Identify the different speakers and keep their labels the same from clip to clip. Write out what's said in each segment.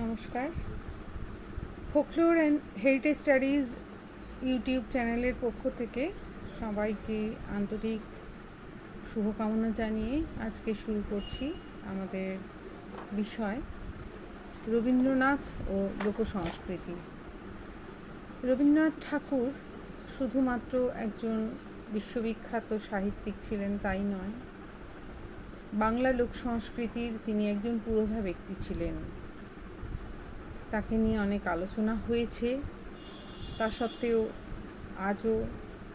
Speaker 1: নমস্কার। Folklore and heritage studies YouTube চ্যানেলের পক্ষ থেকে সবাইকে আন্তরিক শুভকামনা জানিয়ে আজকে শুরু করছি আমাদের বিষয় রবীন্দ্রনাথ ও লোকসংস্কৃতি। রবীন্দ্রনাথ ঠাকুর শুধুমাত্র একজন বিশ্ববিখ্যাত সাহিত্যিক ছিলেন তাই নয়, বাংলা লোকসংস্কৃতির তিনি একজন পুরোধা ব্যক্তি ছিলেন। তাকে নিয়ে অনেক আলোচনা হয়েছে, তা সত্ত্বেও আজও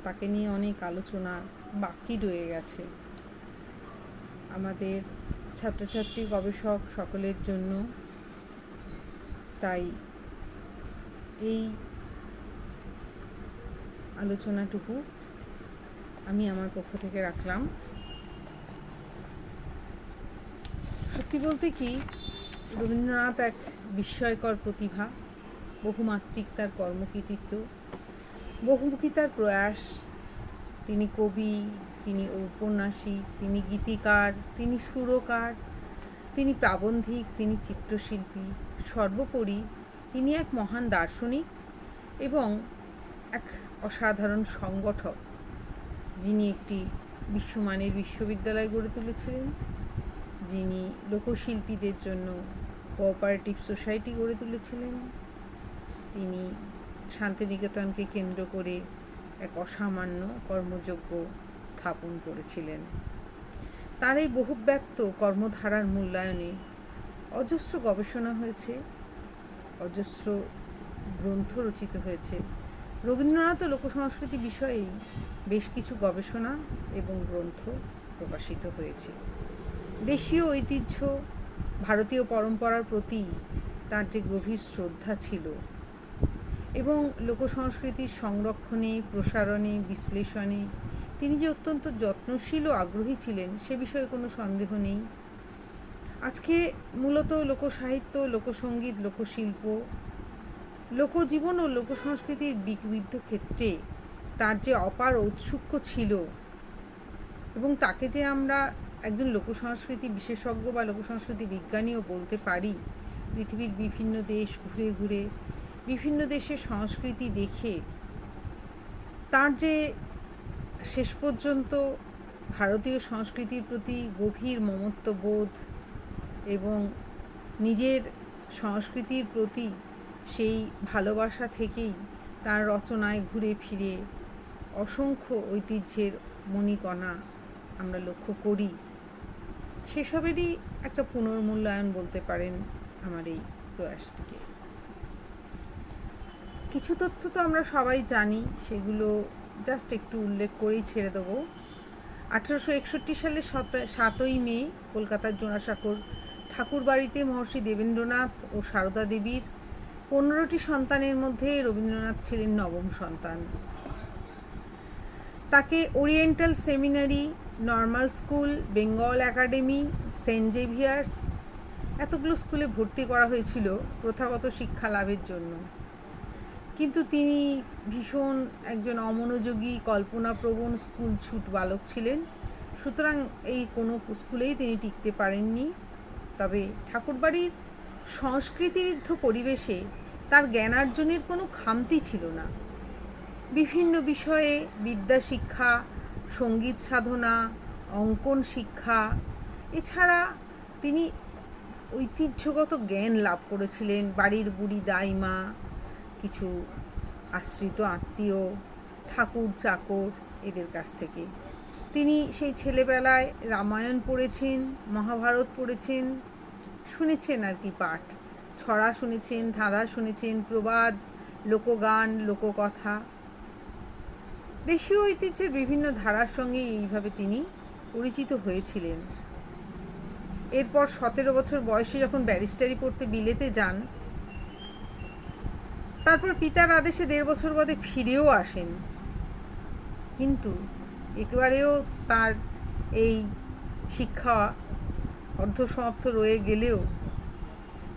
Speaker 1: তাকে নিয়ে অনেক আলোচনা বাকি রয়ে গেছে। আমাদের ছাত্রছাত্রী গবেষক সকলের জন্য তাই এই আলোচনাটুকু আমি আমার পক্ষ থেকে রাখলাম। সত্যি বলতে কি, রবীন্দ্রনাথ এক বিস্ময়কর প্রতিভা, বহুমাত্রিক তার কর্মকৃতিত্ব, বহুমুখী তার প্রয়াস। তিনি কবি, তিনি ঔপন্যাসিক, তিনি গীতিকার, তিনি সুরকার, তিনি প্রাবন্ধিক, তিনি চিত্রশিল্পী, সর্বোপরি তিনি এক মহান দার্শনিক এবং এক অসাধারণ সংগঠক, যিনি একটি বিশ্বমানের বিশ্ববিদ্যালয় গড়ে তুলেছিলেন, যিনি লোকশিল্পীদের জন্য কোঅপারেটিভ সোসাইটি গড়ে তুলেছিলেন, তিনি শান্তিনিকেতনকে কেন্দ্র করে এক অসামান্য কর্মযজ্ঞ স্থাপন করেছিলেন। তার এই বহুব্যক্ত কর্মধারার মূল্যায়নে অজস্র গবেষণা হয়েছে, অজস্র গ্রন্থ রচিত হয়েছে। রবীন্দ্রনাথ ও লোকসংস্কৃতি বিষয়েই বেশ কিছু গবেষণা এবং গ্রন্থ প্রকাশিত হয়েছে। দেশীয় ঐতিহ্য, ভারতীয় পরম্পরার প্রতি তার যে গভীর শ্রদ্ধা ছিল এবং লোকসংস্কৃতির সংরক্ষণে, প্রসারণে, বিশ্লেষণে তিনি যে অত্যন্ত যত্নশীল ও আগ্রহী ছিলেন সে বিষয়ে কোনো সন্দেহ নেই। আজকে মূলত লোকসাহিত্য, লোকসঙ্গীত, লোকশিল্প, লোকজীবন ও লোকসংস্কৃতির বিবিধ ক্ষেত্রে তার যে অপার ঔৎসুক্য ছিল এবং তাকে যে আমরা একজন লোকসংস্কৃতি বিশেষজ্ঞ বা লোকসংস্কৃতি বিজ্ঞানীও বলতে পারি। পৃথিবীর বিভিন্ন দেশ ঘুরে ঘুরে বিভিন্ন দেশের সংস্কৃতি দেখে তার যে শেষ পর্যন্ত ভারতীয় সংস্কৃতির প্রতি গভীর মমত্ববোধ এবং নিজের সংস্কৃতির প্রতি সেই ভালোবাসা থেকেই তার রচনায় ঘুরে ফিরে অসংখ্য ঐতিহ্যের মণিকণা আমরা লক্ষ্য করি। সেসবেরই একটা পুনর্মূল্যায়ন বলতে পারেন আমার এই প্রয়াসটিকে। কিছু তথ্য তো আমরা সবাই জানি, সেগুলো জাস্ট একটু উল্লেখ করেই ছেড়ে দেবো। 1861 সালে 7ই মে কলকাতার জোড়াসাঁকোর ঠাকুর বাড়িতে মহর্ষি দেবেন্দ্রনাথ ও সারদা দেবীর 15টি সন্তানের মধ্যে রবীন্দ্রনাথ ছিলেন নবম সন্তান। তাকে oriental seminary, normal school, Bengal academy, saint Xavier's এতগুলো স্কুলে ভর্তি করা হয়েছিল প্রথাগত শিক্ষা লাভের জন্য। কিন্তু তিনি ভীষণ একজন অমনোযোগী, কল্পনাপ্রবণ স্কুল ছুট বালক ছিলেন, সুতরাং এই কোনো স্কুলেই তিনি টিকতে পারেননি। তবে ঠাকুরবাড়ির সংস্কৃতিঋদ্ধ পরিবেশে তার জ্ঞানার্জনের কোনো খামতি ছিল না। বিভিন্ন বিষয়ে বিদ্যা শিক্ষা, সঙ্গীত সাধনা, অঙ্কন শিক্ষা, এছাড়া তিনি ঐতিহ্যগত জ্ঞান লাভ করেছিলেন বাড়ির বুড়ি দাইমা, কিছু আশ্রিত আত্মীয়, ঠাকুর চাকর এদের কাছ থেকে। তিনি সেই ছেলেবেলায় রামায়ণ পড়েছেন, মহাভারত পড়েছেন, শুনেছেন আর কি পাঠ, ছড়া শুনেছেন, ধাঁধা শুনেছেন, প্রবাদ, লোকগান, লোককথা, দেশীয় ঐতিহ্যের বিভিন্ন ধারার সঙ্গে এইভাবে তিনি পরিচিত হয়েছিলেন। এরপর 17 বছর বয়সে যখন ব্যারিস্টারি পড়তে বিলেতে যান, তারপর পিতার আদেশে 1.5 বছর বাদে ফিরেও আসেন। কিন্তু একেবারেও তার এই শিক্ষা অর্ধসমাপ্ত রয়ে গেলেও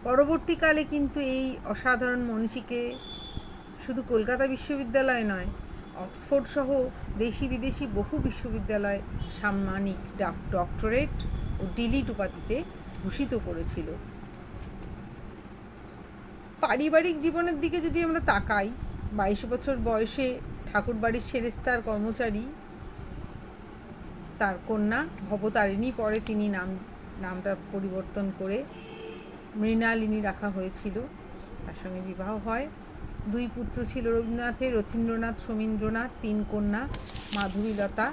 Speaker 1: পরবর্তীকালে কিন্তু এই অসাধারণ মনীষীকে শুধু কলকাতা বিশ্ববিদ্যালয় নয়, অক্সফোর্ড সহ দেশি বিদেশি বহু বিশ্ববিদ্যালয় সাম্মানিক ডক্টরেট ও ডিলিট উপাধিতে ভূষিত করেছিল। পারিবারিক জীবনের দিকে যদি আমরা তাকাই, 22 বছর বয়সে ঠাকুরবাড়ির সেরেস্তার কর্মচারী, তার কন্যা ভবতারিণী, পরে তিনি নামটা পরিবর্তন করে মৃণালিনী রাখা হয়েছিল। তার সঙ্গে বিবাহ হয়। 2 পুত্র ছিল রবীন্দ্রনাথের, রথীন্দ্রনাথ, সমীন্দ্রনাথ। 3 কন্যা, মাধবীলতা,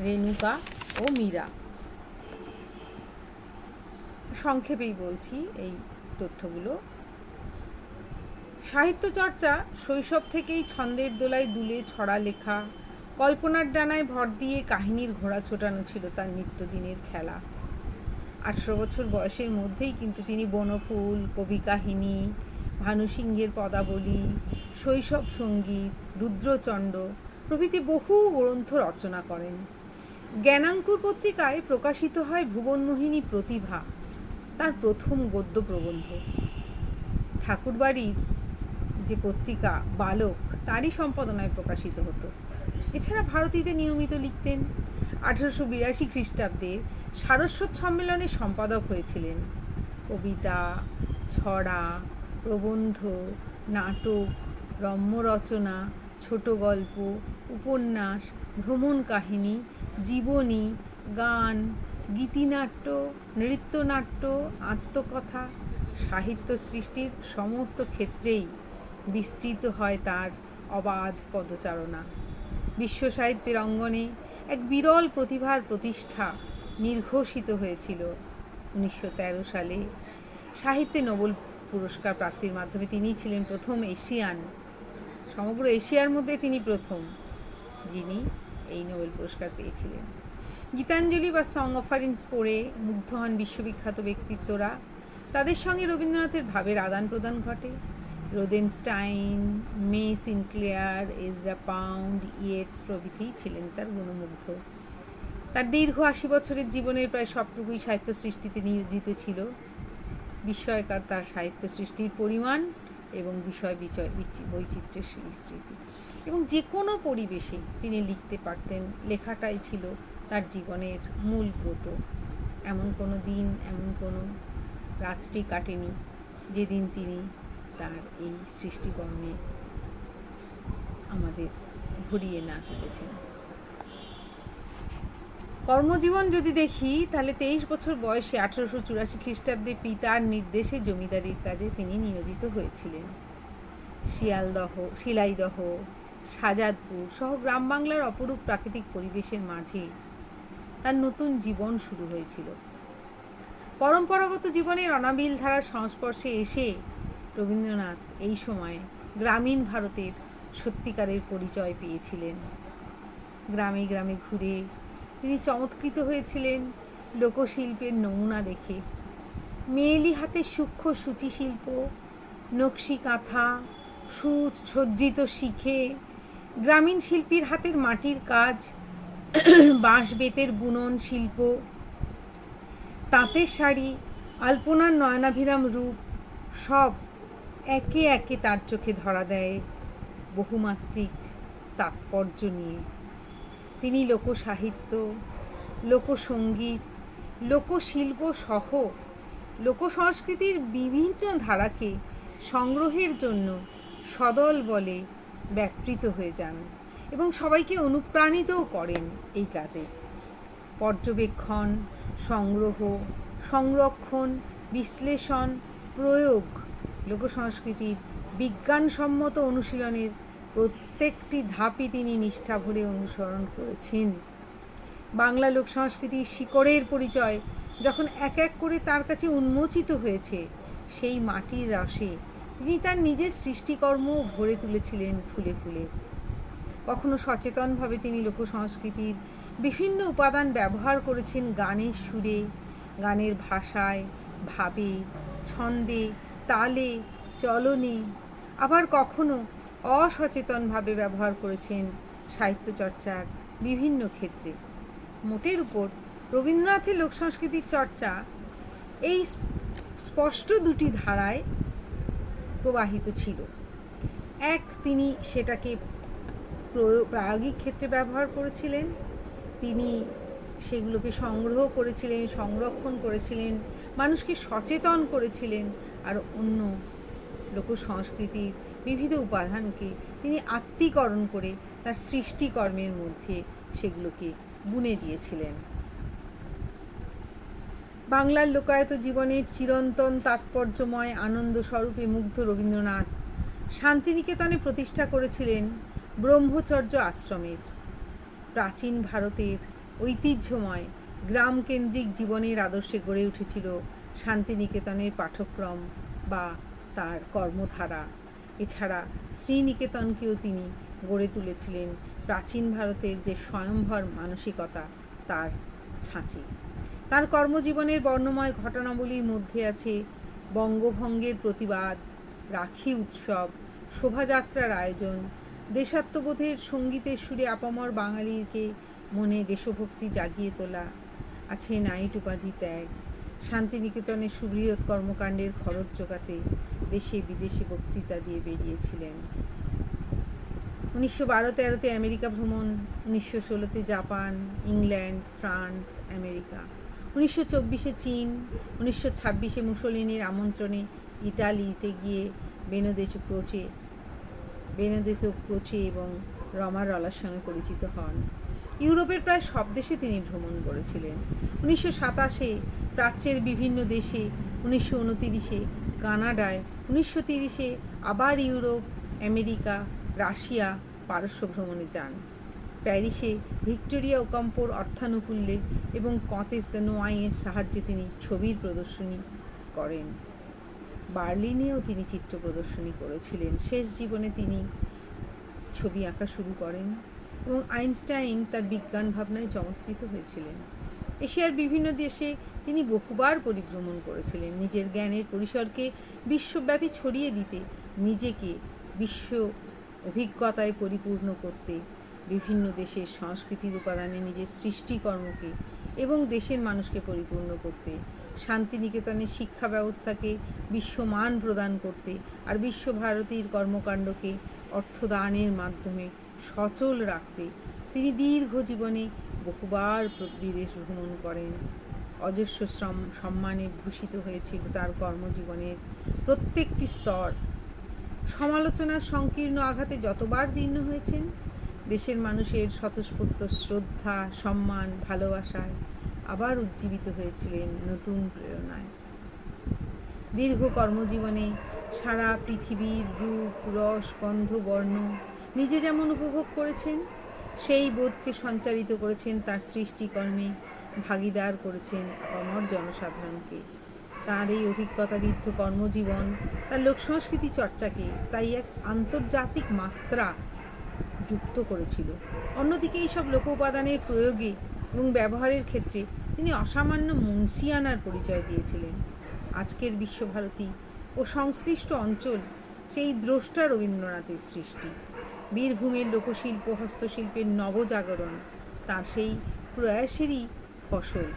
Speaker 1: রেণুকা ও মীরা। সংক্ষেপেই বলছি এই তথ্যগুলো। সাহিত্য চর্চা শৈশব থেকেই ছন্দের দোলায় দুলে ছড়া লেখা, কল্পনার ডানায় ভর দিয়ে কাহিনীর ঘোড়া ছোটানো ছিল তার নিত্যদিনের খেলা। 18 বছর বয়সের মধ্যেই কিন্তু তিনি বনফুল, কবি কাহিনী, ভানু সিংহের পদাবলী, শৈশব সঙ্গীত, রুদ্রচণ্ড প্রভৃতি বহু গ্রন্থ রচনা করেন। জ্ঞানাঙ্কুর পত্রিকায় প্রকাশিত হয় ভুবনমোহিনী প্রতিভা, তার প্রথম গদ্য প্রবন্ধ। ঠাকুরবাড়ির যে পত্রিকা বালক, তারই সম্পাদনায় প্রকাশিত হতো। এছাড়া ভারতীতে নিয়মিত লিখতেন। 1882 খ্রিস্টাব্দে সারস্বত সম্মেলনের সম্পাদক হয়েছিলেন। কবিতা, ছড়া, প্রবন্ধ, নাটক, রম্য রচনা, ছোট গল্প, উপন্যাস, ভ্রমণ কাহিনী, জীবনী, গান, গীতিনাট্য, নৃত্যনাট্য, আত্মকথা, সাহিত্য সৃষ্টির সমস্ত ক্ষেত্রেই বিস্তৃত হয় তার অবাধ পদচারণা। বিশ্ব সাহিত্যের অঙ্গনে এক বিরল প্রতিভার প্রতিষ্ঠা নির্ঘোষিত হয়েছিল 1913 সালে। সাহিত্যে নোবেল পুরস্কার প্রাপ্তির মাধ্যমে তিনি ছিলেন প্রথম এশিয়ান, সমগ্র এশিয়ার মধ্যে তিনি প্রথম যিনি এই নোবেল পুরস্কার পেয়েছিলেন। গীতাঞ্জলি বা সং অফারিংস পড়ে মুগ্ধ হন বিশ্ববিখ্যাত ব্যক্তিত্বরা। তাদের সঙ্গে রবীন্দ্রনাথের ভাবের আদান প্রদান ঘটে। রোদেনস্টাইন, মে সিনক্লেয়ার, এজরা পাউন্ড, ইয়েটস প্রভৃতি ছিলেন তার গুণমুগ্ধ। তার দীর্ঘ 80 বছরের জীবনের প্রায় সবটুকুই সাহিত্য সৃষ্টিতে নিয়োজিত ছিল। বিস্ময়কর তার সাহিত্য সৃষ্টির পরিমাণ এবং বিষয় বৈচিত্র্যের বিস্তৃতি। এবং যে কোনো পরিবেশে তিনি লিখতে পারতেন। লেখাটাই ছিল তার জীবনের মূল ব্রত। এমন কোনো দিন, এমন কোনো রাত্রি কাটেনি যেদিন তিনি তার এই সৃষ্টিকর্মে আমাদের ভরিয়ে না তুলেছেন। কর্মজীবন যদি দেখি, তাহলে 23 বছর বয়সে 1884 খ্রিস্টাব্দে পিতার নির্দেশে জমিদারির কাজে তিনি নিয়োজিত হয়েছিলেন। শিলাইদহ, শাজাদপুর সহ গ্রাম বাংলার অপরূপ প্রাকৃতিক পরিবেশের মাঝে তার নতুন জীবন শুরু হয়েছিল। পরম্পরাগত জীবনের অনাবিল ধারার সংস্পর্শে এসে রবীন্দ্রনাথ এই সময় গ্রামীণ ভারতের সত্যিকারের পরিচয় পেয়েছিলেন। গ্রামে গ্রামে ঘুরে তিনি চমৎকৃত হয়েছিলেন লোকশিল্পের নমুনা দেখে। মেয়েলি হাতের সূক্ষ্ম সূচিশিল্প, নকশি কাঁথা, সুসজ্জিত শিখে, গ্রামীণ শিল্পীর হাতের মাটির কাজ, বাঁশ বেতের বুনন শিল্প, তাঁতের শাড়ি, আলপনার নয়নাভিরাম রূপ সব একে একে তার চোখে ধরা দেয় বহুমাত্রিক তাৎপর্য নিয়ে। তিনি লোকসাহিত্য, লোকসঙ্গীত, লোকশিল্প সহ লোকসংস্কৃতির বিভিন্ন ধারাকে সংগ্রহের জন্য সদল বলে ব্যাপৃত হয়ে যান এবং সবাইকে অনুপ্রাণিতও করেন এই কাজে। পর্যবেক্ষণ, সংগ্রহ, সংরক্ষণ, বিশ্লেষণ, প্রয়োগ, লোকসংস্কৃতির বিজ্ঞানসম্মত অনুশীলনের প্রত্যেকটি ধাপই তিনি নিষ্ঠা ভরে অনুসরণ করেছেন। বাংলা লোকসংস্কৃতির শিকড়ের পরিচয় যখন এক এক করে তার কাছে উন্মোচিত হয়েছে, সেই মাটির রসে তিনি তার নিজের সৃষ্টিকর্ম ভরে তুলেছিলেন ফুলে ফুলে। কখনো সচেতনভাবে তিনি লোকসংস্কৃতির বিভিন্ন উপাদান ব্যবহার করেছেন গানের সুরে, গানের ভাষায়, ভাবে, ছন্দে, তালে, চলনে। আবার কখনো অসচেতনভাবে ব্যবহার করেছেন সাহিত্যচর্চার বিভিন্ন ক্ষেত্রে। মোটের উপর রবীন্দ্রনাথের লোকসংস্কৃতির চর্চা এই স্পষ্ট দুটি ধারায় প্রবাহিত ছিল। এক, তিনি সেটাকে প্রায়োগিক ক্ষেত্রে ব্যবহার করেছিলেন, তিনি সেগুলোকে সংগ্রহ করেছিলেন, সংরক্ষণ করেছিলেন, মানুষকে সচেতন করেছিলেন। আর অন্য লোকসংস্কৃতির বিবিধ উপাদানকে তিনি আত্মীকরণ করে তার সৃষ্টিকর্মের মধ্যে সেগুলোকে বুনে দিয়েছিলেন। বাংলার লোকায়ত জীবনের চিরন্তন তাৎপর্যময় আনন্দ স্বরূপে মুগ্ধ রবীন্দ্রনাথ শান্তিনিকেতনে প্রতিষ্ঠা করেছিলেন ব্রহ্মচর্য আশ্রমের। প্রাচীন ভারতের ঐতিহ্যময় গ্রামকেন্দ্রিক জীবনের আদর্শে গড়ে উঠেছিল শান্তিনিকেতনের পাঠ্যক্রম বা তার কর্মধারা। এছাড়া শ্রীনিকেতনকেও তিনি গড়ে তুলেছিলেন প্রাচীন ভারতের যে স্বয়ম্ভর মানসিকতা তার ছাঁচে। তার কর্মজীবনের বর্ণময় ঘটনাবলীর মধ্যে আছে বঙ্গভঙ্গের প্রতিবাদ, রাখি উৎসব, শোভাযাত্রার আয়োজন, দেশাত্মবোধের সঙ্গীতের সুরে আপামর বাঙালিকে মনে দেশভক্তি জাগিয়ে তোলা, আছে নাইট উপাধি ত্যাগ। শান্তিনিকেতনের সুবৃহৎ কর্মকাণ্ডের খরচ জোগাতে দেশে বিদেশে বক্তৃতা দিয়ে বেরিয়েছিলেন। 1912-13 আমেরিকা ভ্রমণ, 1916 জাপান, ইংল্যান্ড, ফ্রান্স, আমেরিকা, 1924 চীন, 1926 মুসোলিনির আমন্ত্রণে ইতালিতে গিয়ে বেনেদেতো ক্রোচে এবং রমারলার সঙ্গে পরিচিত হন। ইউরোপের প্রায় সব দেশে তিনি ভ্রমণ করেছিলেন। 1927 প্রাচ্যের বিভিন্ন দেশে, 1929 কানাডায়, 1930 আবার ইউরোপ, আমেরিকা, রাশিয়া, পারস্য ভ্রমণে যান। প্যারিসে ভিক্টোরিয়া ওকাম্পোর অর্থানুকূল্যে এবং কঁতেস দ্য নোয়াইয়ের সাহায্যে তিনি ছবির প্রদর্শনী করেন। বার্লিনেও তিনি চিত্র প্রদর্শনী করেছিলেন। শেষ জীবনে তিনি ছবি আঁকা শুরু করেন এবং আইনস্টাইন তার বিজ্ঞান ভাবনায় চমৎকৃত হয়েছিলেন। এশিয়ার বিভিন্ন দেশে তিনি বহুবার পরিভ্রমণ করেছিলেন। নিজের জ্ঞানের পরিসরকে বিশ্বব্যাপী ছড়িয়ে দিতে, নিজেকে বিশ্ব অভিজ্ঞতায় পরিপূর্ণ করতে, বিভিন্ন দেশের সংস্কৃতির উপাদানে নিজের সৃষ্টিকর্মকে এবং দেশের মানুষকে পরিপূর্ণ করতে, শান্তিনিকেতনের শিক্ষা ব্যবস্থাকে বিশ্বমান প্রদান করতে আর বিশ্বভারতীর কর্মকাণ্ডকে অর্থদানের মাধ্যমে সচল রাখতে তিনি দীর্ঘ জীবনে বহুবার বিদেশ ভ্রমণ করেন। অজস্র সম্মানে ভূষিত হয়েছিল তার কর্মজীবনের প্রত্যেকটি স্তর। সমালোচনার সংকীর্ণ আঘাতে যতবার দীর্ণ হয়েছেন, দেশের মানুষের স্বতঃস্ফূর্ত শ্রদ্ধা, সম্মান, ভালোবাসায় আবার উজ্জীবিত হয়েছিলেন নতুন প্রেরণায়। দীর্ঘ কর্মজীবনে সারা পৃথিবীর রূপ, রস, গন্ধ, বর্ণ নিজে যেমন উপভোগ করেছেন, সেই বোধকে সঞ্চারিত করেছেন তার সৃষ্টিকর্মে, ভাগীদার করেছেন অমর জনসাধারণকে। তার এই অভিজ্ঞতাদীর্ঘ কর্মজীবন তার লোকসংস্কৃতি চর্চাকে তাই এক আন্তর্জাতিক মাত্রা যুক্ত করেছিল। অন্যদিকে এইসব লোক উপাদানের প্রয়োগে এবং ব্যবহারের ক্ষেত্রে তিনি অসামান্য মুন্সিয়ানার পরিচয় দিয়েছিলেন। আজকের বিশ্বভারতী ও সংশ্লিষ্ট অঞ্চল সেই দ্রষ্টা রবীন্দ্রনাথের সৃষ্টি। বীরভূমের লোকশিল্প, হস্তশিল্পের নবজাগরণ তার সেই প্রয়াসেরই ফসল।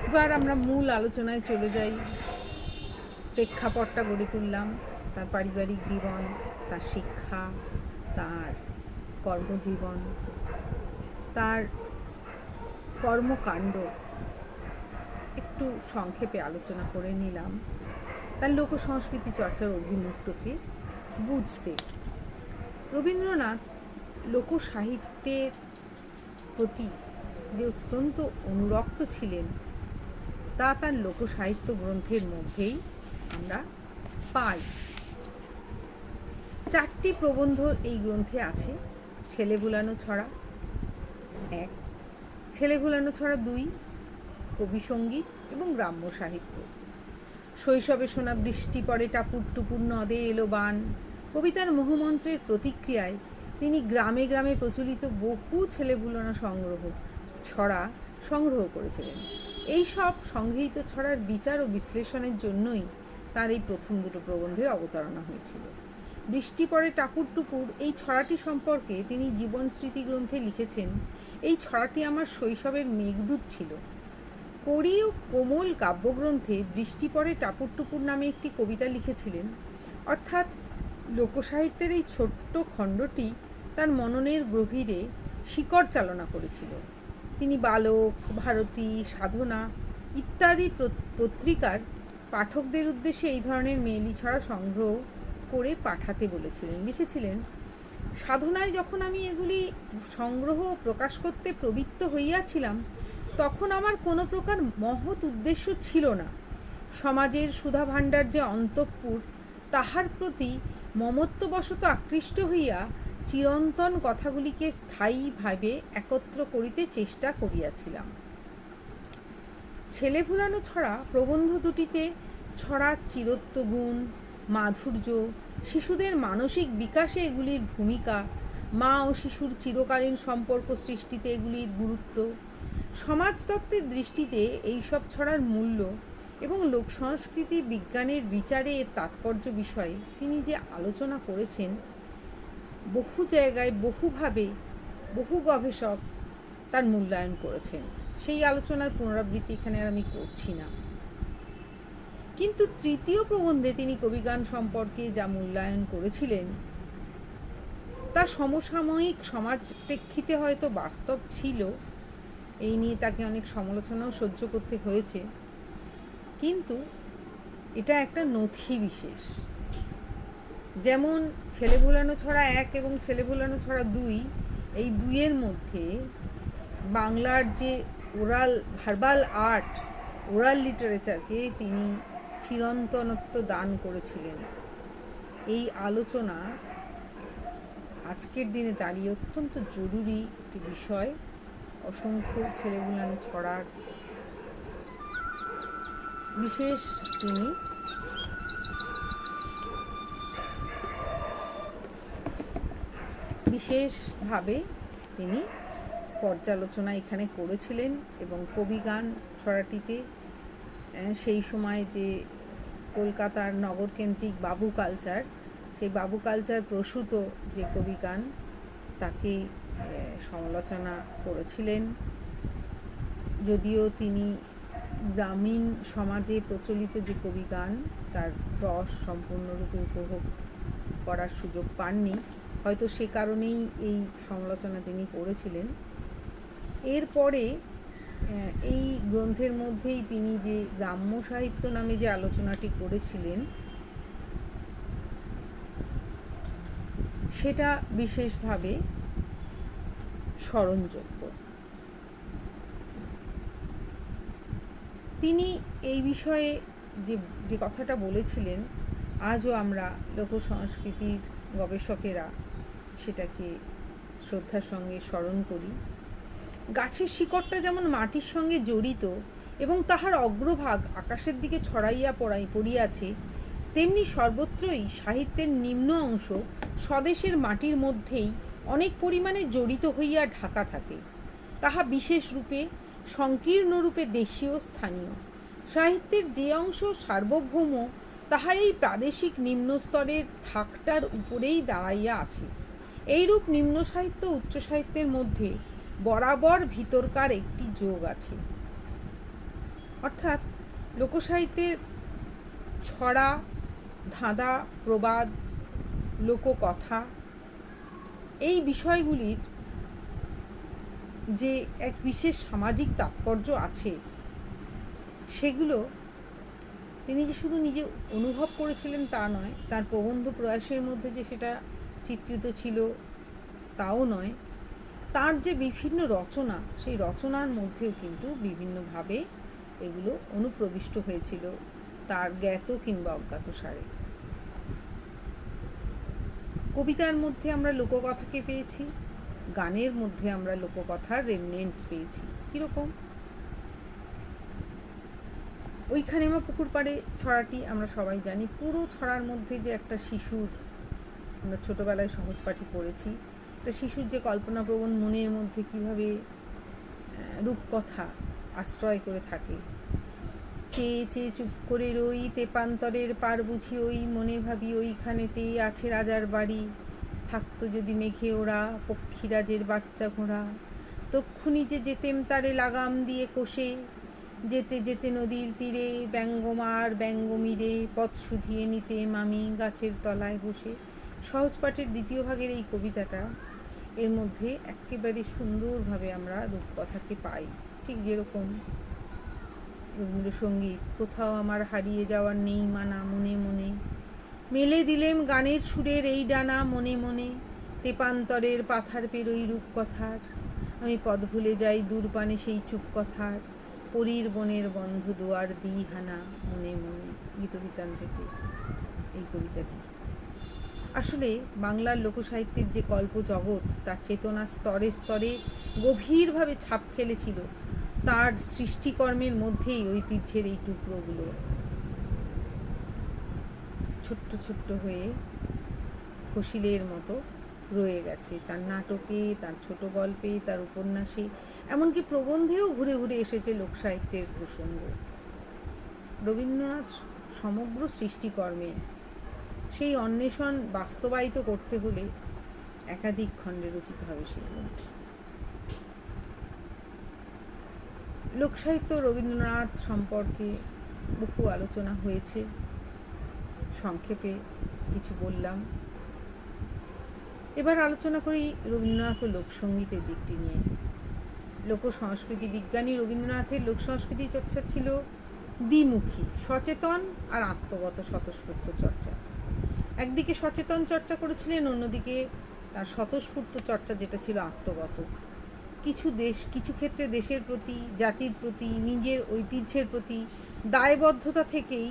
Speaker 1: এবার আমরা মূল আলোচনায় চলে যাই। প্রেক্ষাপটটা গড়ে তুললাম, তার পারিবারিক জীবন, তার শিক্ষা, তার কর্মজীবন, তার কর্মকাণ্ড একটু সংক্ষেপে আলোচনা করে নিলাম। তার লোকসংস্কৃতি চর্চার অভিমুখটাকে বুঝতে রবীন্দ্রনাথ লোকসাহিত্যের প্রতি যে অত্যন্ত অনুরক্ত ছিলেন তা তার লোকসাহিত্য গ্রন্থের মধ্যেই আমরা পাই। 4টি প্রবন্ধ এই গ্রন্থে আছে। ছেলে ভুলানো ছড়া 1, ছেলে ভুলানো ছড়া 2, কবি সঙ্গীত এবং গ্রাম্য সাহিত্য। শৈশবে শোনা বৃষ্টি পড়ে টাপুর টুপুর নদে এলো বান কবিতার মোহমন্ত্রের প্রতিক্রিয়ায় তিনি গ্রামে গ্রামে প্রচলিত বহু ছেলে ভুলানো ছড়া সংগ্রহ করেছিলেন। এই সব সংগৃহীত ছড়ার বিচার ও বিশ্লেষণের জন্যই তার এই প্রথম দুটো প্রবন্ধের অবতারণা হয়েছিল। বৃষ্টি পড়ে টাপুর টুপুর এই ছড়াটি সম্পর্কে তিনি জীবন স্মৃতি গ্রন্থে লিখেছেন, এই ছড়াটি আমার শৈশবের মেঘদূত ছিল। কড়ি ও কোমল কাব্যগ্রন্থে বৃষ্টি পড়ে টাপুর টুপুর নামে একটি কবিতা লিখেছিলেন। অর্থাৎ লোকসাহিত্যের এই ছোট্ট খণ্ডটি তার মননের গভীরে শিকড় চালনা করেছিল। তিনি বালক, ভারতী, সাধনা ইত্যাদি পত্রিকার পাঠকদের উদ্দেশ্যে এই ধরনের মেয়েলি ছড়া সংগ্রহ করে পাঠাতে বলেছিলেন। লিখেছিলেন, সাধনায় যখন আমি এগুলি সংগ্রহ প্রকাশ করতে প্রবৃত্ত হইয়াছিলাম, তখন আমার কোনো প্রকার মহৎ উদ্দেশ্য ছিল না। সমাজের সুধাভাণ্ডার যে অন্তঃপুর, তাহার প্রতি মমত্ববশত আকৃষ্ট হইয়া চিরন্তন কথাগুলিকে স্থায়ীভাবে একত্র করিতে চেষ্টা করিয়াছিলাম। ছেলে ভুলানো ছড়া প্রবন্ধ দুটিতে ছড়ার চিরত্ব গুণ, মাধুর্য, শিশুদের মানসিক বিকাশে এগুলির ভূমিকা, মা ও শিশুর চিরকালীন সম্পর্ক সৃষ্টিতে এগুলির গুরুত্ব, সমাজতত্ত্বের দৃষ্টিতে এইসব ছড়ার মূল্য এবং লোক সংস্কৃতি বিজ্ঞানের বিচারে এর তাৎপর্য বিষয়ে তিনি যে আলোচনা করেছেন, বহু জায়গায় বহুভাবে বহু গবেষক তার মূল্যায়ন করেছেন। সেই আলোচনার পুনরাবৃত্তি এখানে আর আমি করছি না। কিন্তু তৃতীয় প্রবন্ধে তিনি কবিগান সম্পর্কে যা মূল্যায়ন করেছিলেন তা সমসাময়িক সমাজ প্রেক্ষিতে হয়তো বাস্তব ছিল, এই নিয়ে তাকে অনেক সমালোচনাও সহ্য করতে হয়েছে, কিন্তু এটা একটা নথি বিশেষ। যেমন ছেলে ভুলানো ছড়া 1 এবং ছেলে ভুলানো ছড়া 2, এই দুইয়ের মধ্যে বাংলার যে ওরাল ভার্বাল আর্ট, ওরাল লিটারেচারকে তিনি চিরন্তনত্ব দান করেছিলেন। এই আলোচনা আজকের দিনে দাঁড়িয়ে অত্যন্ত জরুরি একটি বিষয়। অসংখ্য ছেলে ভুলানো ছড়ার বিশেষভাবে তিনি পর্যালোচনা এখানে করেছিলেন এবং কবিগান ছড়াটিতে সেই সময় যে কলকাতার নগরকেন্দ্রিক বাবু কালচার, সেই বাবু কালচার প্রসূত যে কবিগান, তাকে সমালোচনা করেছিলেন। যদিও তিনি গ্রামীণ সমাজে প্রচলিত যে কবিগান, তার রস সম্পূর্ণরূপে উপভোগ করার সুযোগ পাননি, হয়তো সে কারণেই এই সমালোচনা তিনি করেছিলেন। এরপরে এই গ্রন্থের মধ্যেই তিনি যে গ্রাম্য সাহিত্য নামে যে আলোচনাটি করেছিলেন, সেটা বিশেষভাবে স্মরণযোগ্য। তিনি এই বিষয়ে যে কথাটা বলেছিলেন, আজও আমরা লোক সংস্কৃতির গবেষকেরা সেটাকে শ্রদ্ধার সঙ্গে স্মরণ করি। গাছের শিকড়টা যেমন মাটির সঙ্গে জড়িত এবং তাহার অগ্রভাগ আকাশের দিকে ছড়াইয়া পড়িয়াছে, তেমনি সর্বত্রই সাহিত্যের নিম্ন অংশ স্বদেশের মাটির মধ্যেই অনেক পরিমাণে জড়িত হইয়া ঢাকা থাকে। তাহা বিশেষ রূপে সংকীর্ণরূপে দেশীয় স্থানীয়। সাহিত্যের যে অংশ সার্বভৌম, তাহা এই প্রাদেশিক নিম্নস্তরের থাকটার উপরেই দাঁড়াইয়া আছে। এইরূপ নিম্ন সাহিত্য উচ্চ সাহিত্যের মধ্যে বরাবর ভিতরকার একটি যোগ আছে। অর্থাৎ লোকসাহিত্যের ছড়া, ধাঁধা, প্রবাদ, লোককথা, এই বিষয়গুলির যে এক বিশেষ সামাজিক তাৎপর্য আছে, সেগুলো তিনি যে শুধু নিজে অনুভব করেছিলেন তা নয়, তার প্রবন্ধ প্রয়াসের মধ্যে যে সেটা চিত্রিত ছিল তাও নয়, তার যে বিভিন্ন রচনা, সেই রচনার মধ্যেও কিন্তু বিভিন্নভাবে এগুলো অনুপ্রবিষ্ট হয়েছিল তার জ্ঞাত কিংবা অজ্ঞাত সারে। কবিতার মধ্যে আমরা লোককথাকে পেয়েছি, গানের মধ্যে আমরা লোককথার রেমনেন্টস পেয়েছি। কীরকম? ওইখানে আমার পুকুর পাড়ে ছড়াটি আমরা সবাই জানি। পুরো ছড়ার মধ্যে যে একটা শিশুর, আমরা ছোটোবেলায় সহজপাঠী পড়েছি, একটা শিশুর যে কল্পনাপ্রবণ মনের মধ্যে কীভাবে রূপকথা আশ্রয় করে থাকে। চেয়ে চেয়ে চুপ করে রই, তেপান্তরের পার বুঝি ওই, মনে ভাবি ওইখানেতেই আছে রাজার বাড়ি, থাকতো যদি মেঘে ওরা পক্ষীরাজের বাচ্চা ঘোড়া, তক্ষুনি যে যেতেম তারে লাগাম দিয়ে কষে, যেতে যেতে নদীর তীরে ব্যঙ্গমার ব্যঙ্গমিরে পথ শুধিয়ে নিতেম আমি গাছের তলায় বসে। সহজপাঠের দ্বিতীয় ভাগের এই কবিতাটা, এর মধ্যে একেবারে সুন্দরভাবে আমরা রূপকথাকে পাই। ঠিক যেরকম রবীন্দ্রসঙ্গীত। কোথাও আমার হারিয়ে যাওয়ার নেই মানা, মনে মনে মেলে দিলেম গানের সুরের এই ডানা, মনে মনে তেপান্তরের পাথার পেরোই রূপকথার। আমি পথ ভুলে যাই দূরপানে সেই চুপ কথার, পরীর বনের বন্ধ দুয়ার দিই হানা, মনে মনে। গীতবিতান থেকে এই কবিতাটি। আসলে বাংলার লোকসাহিত্যের যে কল্প জগৎ, তার চেতনা স্তরে স্তরে গভীরভাবে ছাপ ফেলেছিল তার সৃষ্টিকর্মের মধ্যেই ঐতিহ্যের এই টুকরোগুলো ছোট্ট ছোট্ট হয়ে ফসিলের মতো রয়ে গেছে। তার নাটকে, তার ছোট গল্পে, তার উপন্যাসে, এমনকি প্রবন্ধেও ঘুরে ঘুরে এসেছে লোকসাহিত্যের প্রসঙ্গ। রবীন্দ্রনাথ সমগ্র সৃষ্টিকর্মে সেই অন্বেষণ বাস্তবায়িত করতে হলে একাধিক খণ্ডে রচিত হবে সেগুলো। লোকসাহিত্য রবীন্দ্রনাথ সম্পর্কে বহু আলোচনা হয়েছে, সংক্ষেপে কিছু বললাম। এবার আলোচনা করি রবীন্দ্রনাথ ও লোকসঙ্গীতের দিকটি নিয়ে। লোকসংস্কৃতি বিজ্ঞানী রবীন্দ্রনাথের লোকসংস্কৃতি চর্চা ছিল দ্বিমুখী, সচেতন আর আত্মগত স্বতঃস্ফূর্ত চর্চা। একদিকে সচেতন চর্চা করেছিলেন, অন্যদিকে তার স্বতঃস্ফূর্ত চর্চা যেটা ছিল আত্মগত। কিছু ক্ষেত্রে দেশের প্রতি, জাতির প্রতি, নিজের ঐতিহ্যের প্রতি দায়বদ্ধতা থেকেই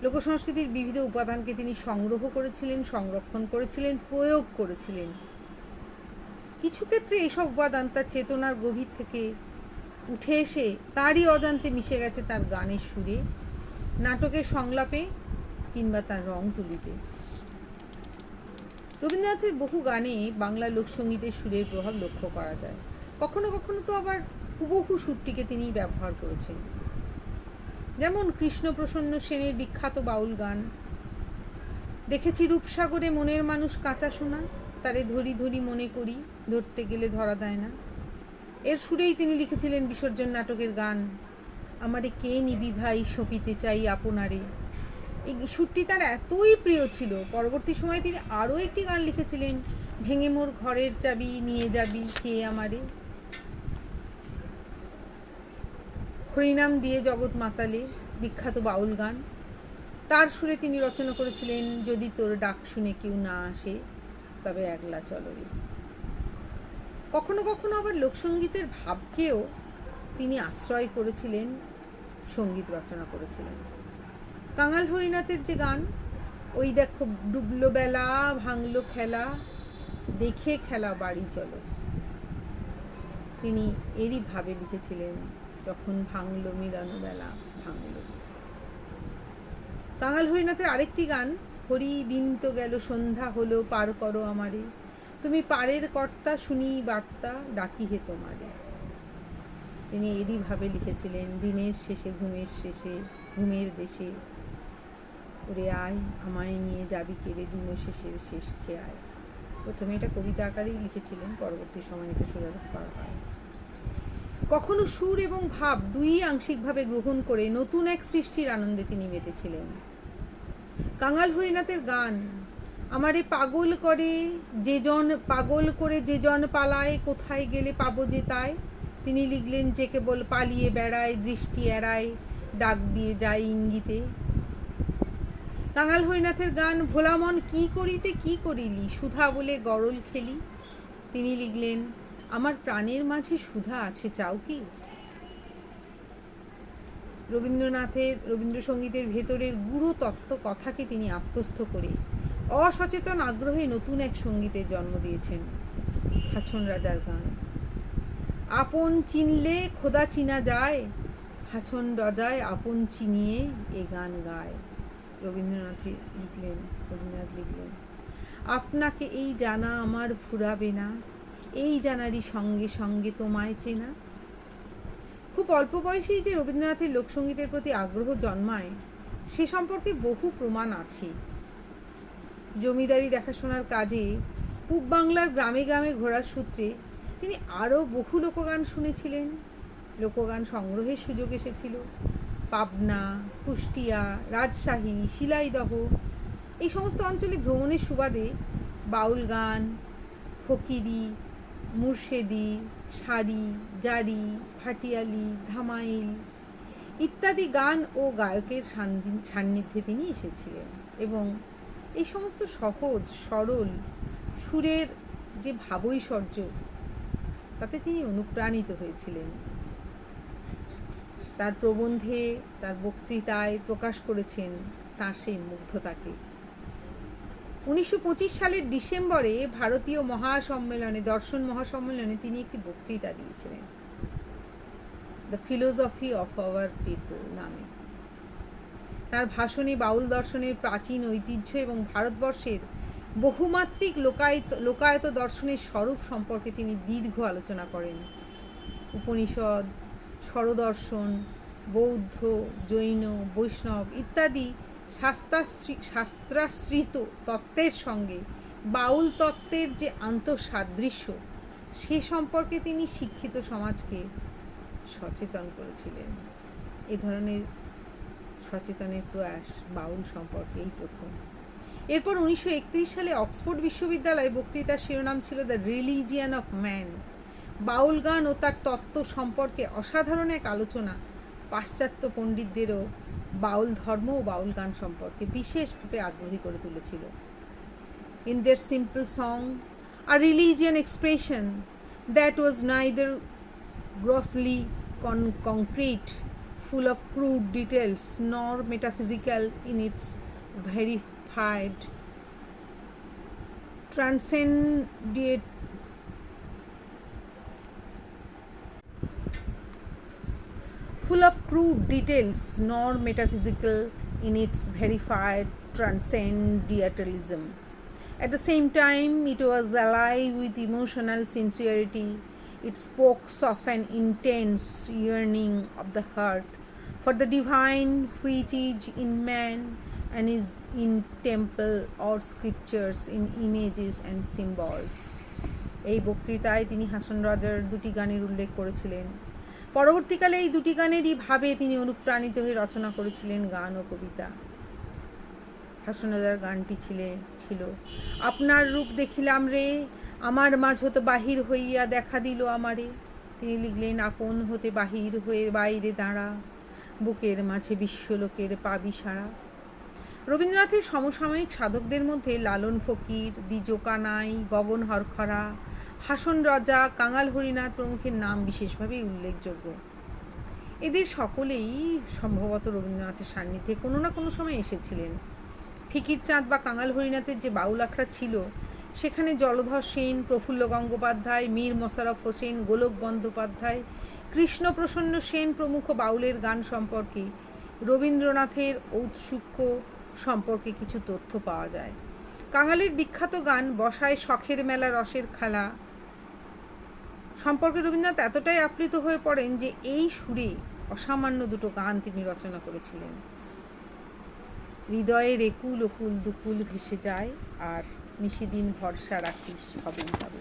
Speaker 1: লোকসংস্কৃতির বিবিধ উপাদানকে তিনি সংগ্রহ করেছিলেন, সংরক্ষণ করেছিলেন, প্রয়োগ করেছিলেন। কিছু ক্ষেত্রে এইসব উপাদান তার চেতনার গভীর থেকে উঠে এসে তারই অজান্তে মিশে গেছে তার গানের সুরে, নাটকের সংলাপে কিংবা তার রং তুলিতে। রবীন্দ্রনাথের বহু গানে বাংলা লোকসঙ্গীতের সুরের প্রভাব লক্ষ্য করা যায়। কখনো কখনো তো আবার হুবহু সুরটিকে তিনি ব্যবহার করেছেন। যেমন কৃষ্ণপ্রসন্ন সেনের বিখ্যাত বাউল গান দেখেছি রূপসাগরে মনের মানুষ কাঁচা সোনা, তারে ধরি ধরি মনে করি, ধরতে গেলে ধরা দেয় না। এর সুরেই তিনি লিখেছিলেন বিসর্জন নাটকের গান আমারে কে নিবি ভাই সঁপিতে চাই আপনারে। এই সুরটি তার এতই প্রিয় ছিল, পরবর্তী সময়ে তিনি আরও একটি গান লিখেছিলেন ভেঙে মোর ঘরের চাবি নিয়ে যাবি কে আমারে। হরিনাম দিয়ে জগৎ মাতালে বিখ্যাত বাউল গান, তার সুরে তিনি রচনা করেছিলেন যদি তোর ডাক শুনে কেউ না আসে তবে একলা চলো রে। কখনো কখনো আবার লোকসঙ্গীতের ভাবকেও তিনি আশ্রয় করেছিলেন, সঙ্গীত রচনা করেছিলেন। কাঙাল হরিনাথের যে গান ওই দেখো ডুবলো বেলা ভাঙলো খেলা দেখে খেলা বাড়ি চলো, তিনি এরই ভাবে লিখেছিলেন যখন ভাঙলো মিলানো বেলা ভাঙলো। কাঙাল হরিনাথের আরেকটি গান হরি দিন তো গেল সন্ধ্যা হলো পার করো আমারে, তুমি পারের কর্তা শুনি বার্তা ডাকি হে তোমারে, তিনি এরই ভাবে লিখেছিলেন দিনের শেষে ঘুমের শেষে ঘুমের দেশে ওরে আয় আমায় নিয়ে যাবি কেড়ে দিন শেষের শেষ খেয়ে আয়। প্রথমে এটা কবিতা আকারেই লিখেছিলেন, পরবর্তী সময় এটা সুরারোপ করা হয়। কখনো সুর এবং ভাব দুই আংশিকভাবে গ্রহণ করে নতুন এক সৃষ্টির আনন্দে তিনি মেতেছিলেন। কাঙাল হরিনাথের গান আমারে পাগল করে যে জন পালায় কোথায় গেলে পাবো যে তাই, তিনি লিখলেন যে কেবল পালিয়ে বেড়ায় দৃষ্টি এড়ায় ডাক দিয়ে যায় ইঙ্গিতে। কাঙাল হরিনাথের গান ভোলা মন কি করিতে কি করিলি সুধা বলে গরল খেলি, তিনি লিখলেন আমার প্রাণের মাঝে সুধা আছে চাও কি। রবীন্দ্রসঙ্গীতের ভেতরের গূঢ় তত্ত্ব কথাকে তিনি আত্মস্থ করে অসচেতন আগ্রহে নতুন এক সঙ্গীতের জন্ম দিয়েছেন। হাছন রাজার গান আপন চিনলে খোদা চিনা যায়, হাছন রাজায় আপন চিনিয়ে এ গান গায়। রবীন্দ্রনাথ লিখলেন আপনাকে এই জানা আমার ফুরাবে না, এই জানারই সঙ্গে সঙ্গে তোমায় চেনা। খুব অল্প বয়সেই যে রবীন্দ্রনাথের লোকসঙ্গীতের প্রতি আগ্রহ জন্মায় সে সম্পর্কে বহু প্রমাণ আছে। জমিদারি দেখাশোনার কাজে পূব বাংলার গ্রামে গ্রামে ঘোরার সূত্রে তিনি আরও বহু লোকগান শুনেছিলেন। লোকগান সংগ্রহের সুযোগ এসেছিল। পাবনা, কুষ্টিয়া, রাজশাহী, শিলাইদহ এই সমস্ত অঞ্চলে ভ্রমণের সুবাদে বাউল গান, ফকিরি, মুর্শেদি, শাড়ি, জারি, ভাটিয়ালি, ধামাইল ইত্যাদি গান ও গায়কের সান্নিধ্যে তিনি এসেছিলেন এবং এই সমস্ত সহজ সরল সুরের যে ভাবৈশ্বর্য, তাতে তিনি অনুপ্রাণিত হয়েছিলেন। তার প্রবন্ধে, তার বক্তৃতায় প্রকাশ করেছেন তার সেই মুগ্ধতাকে। 1925 সালের ডিসেম্বরে ভারতীয় মহাসম্মেলনে, দর্শন মহাসম্মেলনে তিনি একটি বক্তৃতা দিয়েছিলেন, the philosophy of our people নামে। তার ভাষণে বাউল দর্শনের প্রাচীন ঐতিহ্য এবং ভারতবর্ষের বহুমাত্রিক লোকায়ত দর্শনের স্বরূপ সম্পর্কে তিনি দীর্ঘ আলোচনা করেন। উপনিষদ, স্বরদর্শন, বৌদ্ধ, জৈন, বৈষ্ণব ইত্যাদি শাস্ত্রাশ্রিত তত্ত্বের সঙ্গে বাউল তত্ত্বের যে আন্তঃসাদৃশ্য, সে সম্পর্কে তিনি শিক্ষিত সমাজকে সচেতন করেছিলেন। এ ধরনের সচেতনের প্রয়াস বাউল সম্পর্কে এই প্রথম। এরপর 1931 সালে অক্সফোর্ড বিশ্ববিদ্যালয়ে বক্তৃতার শিরোনাম ছিল দ্য রিলিজিয়ান অফ ম্যান। বাউল গান ও তার তত্ত্ব সম্পর্কে অসাধারণ এক আলোচনা পাশ্চাত্য পণ্ডিতদেরও বাউল ধর্ম ও বাউল গান সম্পর্কে বিশেষভাবে আগ্রহী করে তুলেছিল। In their simple song, a religion expression that was neither grossly concrete, full of crude details, nor metaphysical in its verified, transcendent, full of crude details, nor metaphysical in its verified transcendentalism. At the same time, it was alive with emotional sincerity. It spoke of an intense yearning of the heart for the divine which is in man and is in temple or scriptures, in images and symbols. এই বক্তৃতায় তিনি হাসন রাজার দুটি গানের উল্লেখ করেছিলেন। পরবর্তীকালে এই দুটি গানেরই ভাবে তিনি অনুপ্রাণিত হয়ে রচনা করেছিলেন গান ও কবিতা। হাসন রাজার গানটি ছিল আপনার রূপ দেখিলাম রে, আমার মাঝত বাহির হইয়া দেখা দিল আমারে। তিনি লিখলেন আপন হতে বাহির হয়ে বাইরে দাঁড়া, বুকের মাঝে বিশ্বলোকের পাবি সারা। রবীন্দ্রনাথের সমসাময়িক সাধকদের মধ্যে লালন ফকির, দ্বিজ কানাই, গগন হরখরা, হাসন রাজা, কাঙাল হরিনাথ প্রমুখের নাম বিশেষভাবে উল্লেখযোগ্য। এদের সকলেই সম্ভবত রবীন্দ্রনাথের সান্নিধ্যে কোনো না কোনো সময় এসেছিলেন। ফিকির চাঁদ বা কাঙাল হরিনাথের যে বাউল আখড়া ছিল, সেখানে জলধর সেন, প্রফুল্ল গঙ্গোপাধ্যায়, মীর মোশাররফ হোসেন, গোলক বন্দ্যোপাধ্যায়, কৃষ্ণপ্রসন্ন সেন প্রমুখ বাউলের গান সম্পর্কে রবীন্দ্রনাথের ঔৎসুক্য সম্পর্কে কিছু তথ্য পাওয়া যায়। কাঙালের বিখ্যাত গান বসায় শখের মেলা রসের খেলা সম্পর্কে রবীন্দ্রনাথ এতটাই আপ্লুত হয়ে পড়েন যে এই সুরে অসামান্য দুটো গান তিনি রচনা করেছিলেন, হৃদয়ের একুল ওকুল দুকুল ভেসে যায় আর নিশিদিন ভরসা রাখিস হবেই হবে।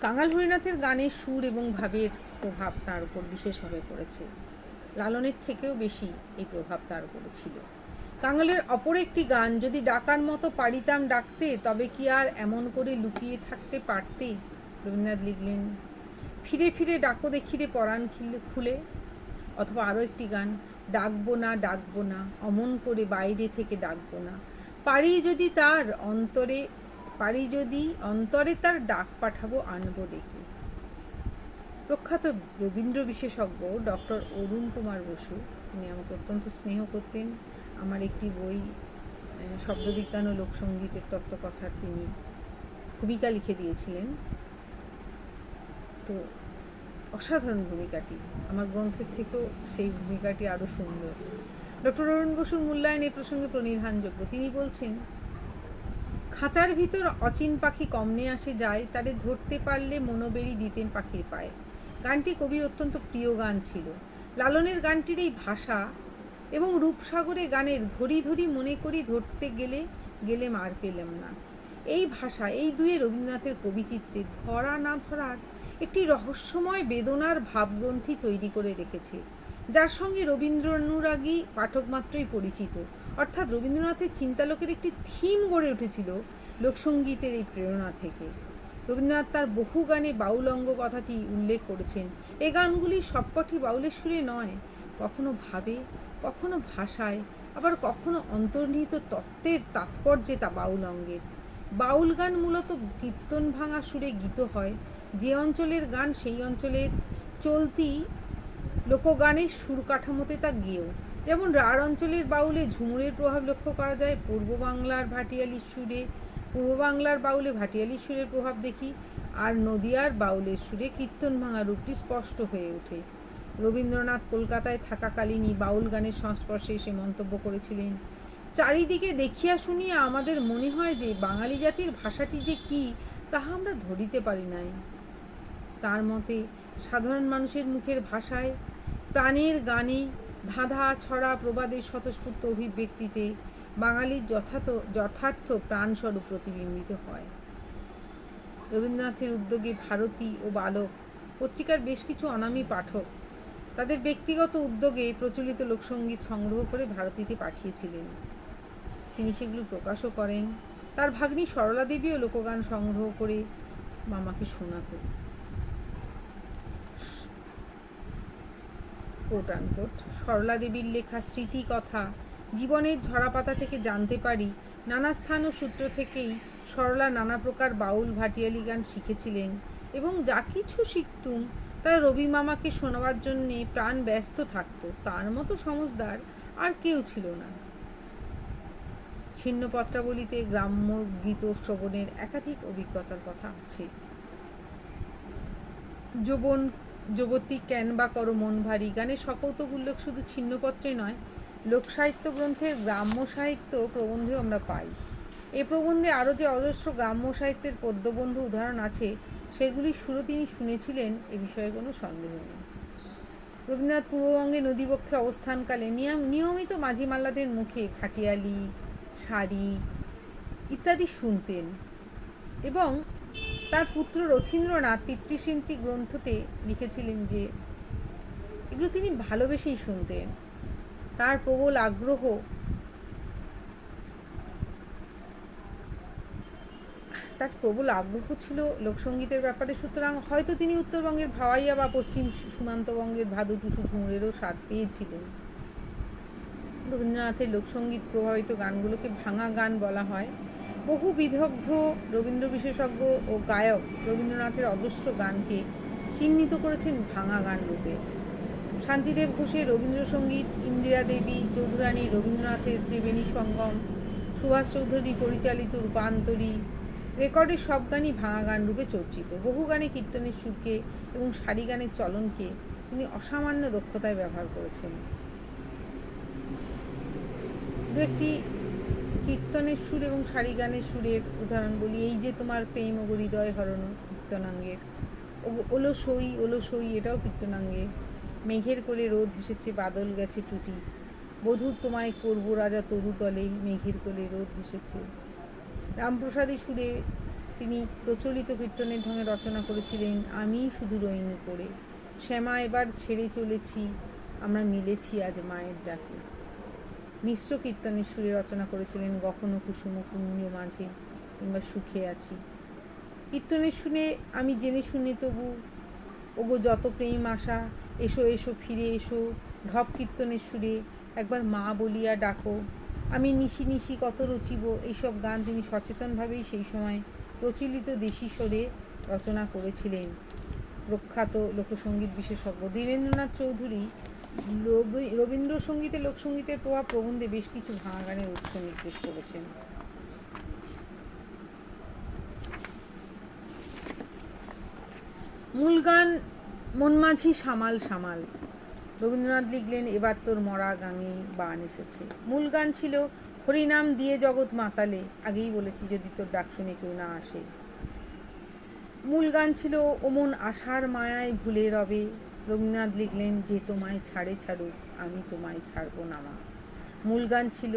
Speaker 1: কাঙাল হরিনাথের গানের সুর এবং ভাবের প্রভাব তার উপর বিশেষভাবে পড়েছে। লালনের থেকেও বেশি এই প্রভাব তার উপরে ছিল। কাঙালের অপর একটি গান, যদি ডাকার মতো পারিতাম ডাকতে, তবে কি আর এমন করে লুকিয়ে থাকতে পারতে। রবীন্দ্রনাথ লিখলেন ফিরে ফিরে ডাকো দেখিরে পরাণ খুলে। অথবা আরও একটি গান, ডাকবো না অমন করে বাইরে থেকে ডাকবো না, পারি যদি অন্তরে তার ডাক পাঠাবো আনবো ডেকে। প্রখ্যাত রবীন্দ্র বিশেষজ্ঞ ডক্টর অরুণ কুমার বসু, তিনি আমাকে অত্যন্ত স্নেহ করতেন। আমার একটি বই শব্দবিজ্ঞান ও লোকসঙ্গীতের তত্ত্বকথার তিনি ভূমিকা লিখে দিয়েছিলেন। তো অসাধারণ ভূমিকাটি, আমার গ্রন্থের থেকেও সেই ভূমিকাটি আরও সুন্দর। ডক্টর অরুণ বসুর মূল্যায়ন এ প্রসঙ্গে প্রণিধানযোগ্য। তিনি বলছেন, খাঁচার ভিতর অচিন পাখি কমনে আসে যায়, তারে ধরতে পারলে মনোবেড়ি দিতেন পাখির পায়ে। গানটি কবির অত্যন্ত প্রিয় গান ছিল। লালনের গানটির এই ভাষা এবং রূপসাগরে গানের ধরি ধরি মনে করি ধরতে গেলে মার পেলাম না, এই ভাষা, এই দুয়ে রবীন্দ্রনাথের কবিচিত্রে ধরা না ধরার একটি রহস্যময় বেদনার ভাবগ্রন্থি তৈরি করে রেখেছে, যার সঙ্গে রবীন্দ্র অনুরাগী পাঠক মাত্রই পরিচিত। অর্থাৎ রবীন্দ্রনাথের চিন্তালোকের একটি থিম গড়ে উঠেছিল লোকসঙ্গীতের এই প্রেরণা থেকে। রবীন্দ্রনাথ তার বহু গানে বাউল অঙ্গ কথাটি উল্লেখ করেছেন। এই গানগুলি সবকটি বাউলের সুরে নয়, কখনো ভাবে, কখনো ভাষায়, আবার কখনো অন্তর্নিহিত তত্ত্বের তাৎপর্যে তা বাউল অঙ্গের। বাউল গান মূলত কীর্তন ভাঙা সুরে গীত হয়। যে অঞ্চলের গান সেই অঞ্চলের চলতি লোকগানের সুর কাঠামোতে তা গেয়েও। যেমন রাঢ় অঞ্চলের বাউলে ঝুমুরের প্রভাব লক্ষ্য করা যায়, পূর্ব বাংলার বাউলে ভাটিয়ালির সুরের প্রভাব দেখি, আর নদিয়ার বাউলের সুরে কীর্তন ভাঙা রূপটি স্পষ্ট হয়ে ওঠে। রবীন্দ্রনাথ কলকাতায় থাকাকালীনই বাউল গানের সংস্পর্শে এসে মন্তব্য করেছিলেন, চারিদিকে দেখিয়া শুনিয়া আমাদের মনে হয় যে বাঙালি জাতির ভাষাটি যে কি তাহা আমরা ধরিতে পারি নাই। তার মতে সাধারণ মানুষের মুখের ভাষায়, প্রাণের গানে, ধাঁধা ছড়া প্রবাদের স্বতঃস্ফূর্ত অভিব্যক্তিতে বাঙালির যথার্থ প্রাণস্বরূপ প্রতিবিম্বিত হয়। রবীন্দ্রনাথের উদ্যোগে ভারতী ও বালক পত্রিকার বেশ কিছু অনামী পাঠক তাদের ব্যক্তিগত উদ্যোগে প্রচলিত লোকসঙ্গীত সংগ্রহ করে ভারতীতে পাঠিয়েছিলেন। তিনি সেগুলো প্রকাশও করেন। তার ভাগ্নী সরলা দেবীও লোকগান সংগ্রহ করে মামাকে শোনাত। কোট আনকোট, সরলা দেবীর লেখা স্মৃতি কথা জীবনের ঝরাপাতা থেকে জানতে পারি, নানা স্থান ও সূত্র থেকেই সরলা নানা প্রকার বাউল ভাটিয়ালি গান শিখেছিলেন এবং যা কিছু শিখতুম তার রবি মামাকে শোনাবার জন্যে প্রাণ ব্যস্ত থাকত। তার মতো সমজদার আর কেউ ছিল না। ছিন্ন পত্রাবলিতে গ্রাম্য গীত শ্রবণের একাধিক অভিজ্ঞতার কথা আছে। যুবতী কেন বা করো মন ভারী গানের সকৌতুক উল্লেখ শুধু ছিন্নপত্রে নয়, লোকসাহিত্য গ্রন্থের গ্রাম্য সাহিত্য প্রবন্ধেও আমরা পাই। এ প্রবন্ধে আরও যে অজস্র গ্রাম্য সাহিত্যের পদ্যবন্ধ উদাহরণ আছে সেগুলির সুরও তিনি শুনেছিলেন, এ বিষয়ে কোনো সন্দেহ নেই। রবীন্দ্রনাথ পূর্ববঙ্গে নদীবক্ষে অবস্থানকালে নিয়মিত মাঝি মাল্লাদের মুখে ভাটিয়ালি, শাড়ি ইত্যাদি শুনতেন এবং তার পুত্র রথীন্দ্রনাথ পিতৃস্মৃতি গ্রন্থতে লিখেছিলেন যে এগুলো তিনি ভালোবেসেই শুনতেন। তার প্রবল আগ্রহ ছিল লোকসঙ্গীতের ব্যাপারে, সুতরাং হয়তো তিনি উত্তরবঙ্গের ভাওয়াইয়া বা পশ্চিম সীমান্তবঙ্গের ভাদু টুসু ঝুমুরেরও স্বাদ পেয়েছিলেন। রবীন্দ্রনাথের লোকসঙ্গীত প্রভাবিত গানগুলোকে ভাঙা গান বলা হয়। বহু বিদগ্ধ রবীন্দ্র বিশেষজ্ঞ ও গায়ক রবীন্দ্রনাথের অজস্র গানকে চিহ্নিত করেছেন ভাঙা গান রূপে। শান্তিদেব ঘোষের রবীন্দ্রসঙ্গীত, ইন্দিরা দেবী চৌধুরানী রবীন্দ্রনাথের ত্রিবেণী সঙ্গম, সুভাষ চৌধুরী পরিচালিত রূপান্তরী রেকর্ডের সব গানই ভাঙা গান রূপে চর্চিত। বহু গানে কীর্তনের সুরকে এবং সারি গানের চলনকে তিনি অসামান্য দক্ষতায় ব্যবহার করেছেন। দু একটি কীর্তনের সুর এবং সারি গানের সুরের উদাহরণ বলি। এই যে তোমার প্রেম ও হৃদয় হরণ কীর্তনাঙ্গের, ওলো সই এটাও কীর্তনাঙ্গে, মেঘের কোলে রোদ হেসেছে বাদল গেছে টুটি, বধূর তোমায় করবো রাজা তরু তলে মেঘের কোলে রোদ হেসেছে। রামপ্রসাদী সুরে তিনি প্রচলিত কীর্তনের ঢঙে রচনা করেছিলেন আমি শুধু রইনু করে, শ্যামা এবার ছেড়ে চলেছি, আমরা মিলেছি আজ মায়ের ডাকে। মিশ্র কীর্তনের সুরে রচনা করেছিলেন গহন কুসুম কুঞ্জ মাঝে কিংবা সুখে আছি। কীর্তনের শুনে আমি জেনে শুনে তবু ওগো যত প্রেম আশা, এসো এসো ফিরে এসো, ঢপ কীর্তনের সুরে একবার মা বলিয়া ডাকো, আমি নিশি নিশি কত রচিব, এইসব গান তিনি সচেতনভাবেই সেই সময় প্রচলিত দেশি স্বরে রচনা করেছিলেন। প্রখ্যাত লোকসঙ্গীত বিশেষজ্ঞ ধীরেন্দ্রনাথ চৌধুরী রবীন্দ্রসঙ্গীতে লোকসঙ্গীতের প্রভাব প্রবন্ধে বেশ কিছু ভাঙা গানের উৎস নির্দেশ করেছেন। মূল গান মন মাঝি সামাল সামাল। রবীন্দ্রনাথ লিখলেন এবার তোর মরা গাঙে বান এসেছে। মূল গান ছিল হরিনাম দিয়ে জগৎ মাতালে, আগেই বলেছি যদি তোর ডাক শুনে কেউ না আসে। মূল গান ছিল ওমন আশার মায়ায় ভুলে রবে। রবীন্দ্রনাথ লিখলেন যে তোমায় ছাড়ে ছাড়ুক আমি তোমায় ছাড়বো না মা। মূল গান ছিল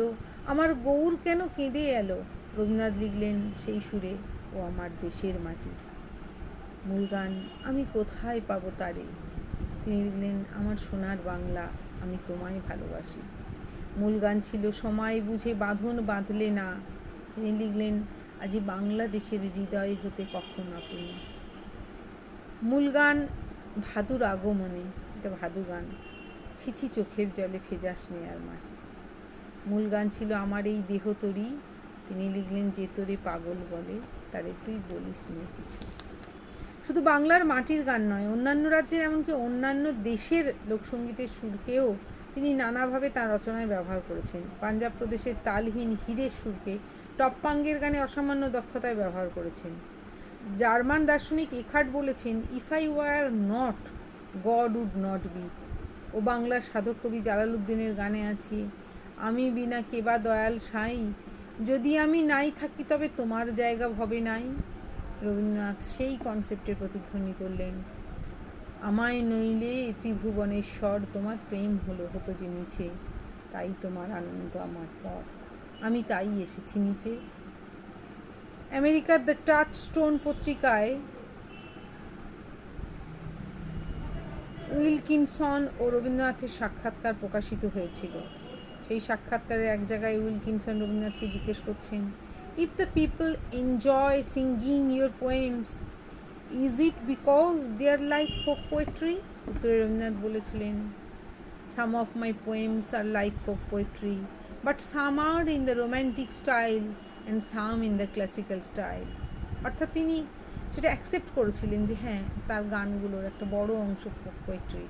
Speaker 1: আমার গৌর কেন কেঁদে এলো। রবীন্দ্রনাথ লিখলেন সেই সুরে ও আমার দেশের মাটি। মূল গান আমি কোথায় পাবো তারে। তিনি লিখলেন আমার সোনার বাংলা আমি তোমায় ভালোবাসি। মূল গান ছিল সময় বুঝে বাঁধন বাঁধলে না। তিনি লিখলেন আজি বাংলাদেশের হৃদয় হতে কখন আপনি। মূল গান ভাদুর আগমনে, এটা ভাদু গান। ছিছি চোখের জলে ভেজাস নেয়ার মাটি। মূল গান ছিল আমার এই দেহ তরি, তিনি লিখলেন যে তোরে পাগল বলে, তারে তুই বলিস নি কিছু। শুধু বাংলার মাটির গান নয়, অন্যান্য রাজ্যের এমনকি অন্যান্য দেশের লোকসঙ্গীতের সুরকেও তিনি নানাভাবে তাঁর রচনায় ব্যবহার করেছেন। পাঞ্জাব প্রদেশের তালহীন হীরের সুরকে টপ্পাঙ্গের গানে অসামান্য দক্ষতায় ব্যবহার করেছেন। জার্মান দার্শনিক এখার্ট বলেছেন, if I were not, God would not be. ও বাংলার সাধক কবি জালালউদ্দিনের গানে আছি, আমি বিনা কেবা দয়াল সাই, যদি আমি নাই থাকি তবে তোমার জায়গা হবে নাই। রবীন্দ্রনাথ সেই কনসেপ্টের প্রতিধ্বনি করলেন, আমায় নইলে ত্রিভুবনেশ্বর, তোমার প্রেম হতো যে মিছে, তাই তোমার আনন্দ আমার পর, আমি তাই এসেছি নিচে। আমেরিকার দ্য টাচস্টোন পত্রিকায় উইলকিনসন ও রবীন্দ্রনাথের সাক্ষাৎকার প্রকাশিত হয়েছিল। সেই সাক্ষাৎকারের এক জায়গায় উইলকিনসন রবীন্দ্রনাথকে জিজ্ঞেস করছেন, if the people enjoy singing your poems, is it because they are like folk poetry? উত্তরে রবীন্দ্রনাথ বলেছিলেন, some of my poems are like folk poetry, but some are in the romantic style and some in the classical style. অর্থাৎ তিনি সেটা accept করেছিলেন যে হ্যাঁ, তার গানগুলোর একটা বড় অংশ ফোক পোয়েট্রি।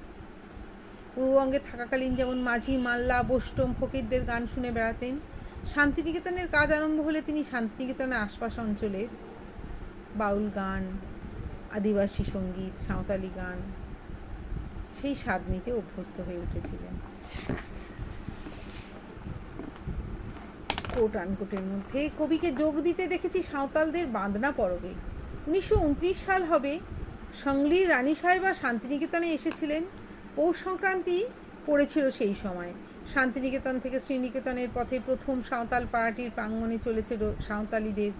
Speaker 1: পূর্ববঙ্গে থাকাকালীন যেমন মাঝি, মাল্লা, বোস্টম, ফকিরদের গান শুনে বেড়াতেন, শান্তিনিকেতনের কাজ আরম্ভ হলে তিনি শান্তিনিকেতনের আশপাশ অঞ্চলের বাউল গান, আদিবাসী সঙ্গীত, সাঁওতালি গান সেই স্বাদ নিতে অভ্যস্ত হয়ে উঠেছিলেন। কোট আনকোটের মধ্যে কবিকে যোগ দিতে দেখেছি সাঁওতালদের বাঁধনা পরবে। 1929 সাল হবে, সংলির রানী সাহেবা শান্তিনিকেতনে এসেছিলেন। পৌষ সংক্রান্তি পড়েছিল সেই সময়। শান্তিনিকেতন থেকে শ্রীনিকেতনের পথে প্রথম সাঁওতাল পাড়াটির প্রাঙ্গণে চলেছে সাঁওতালিদের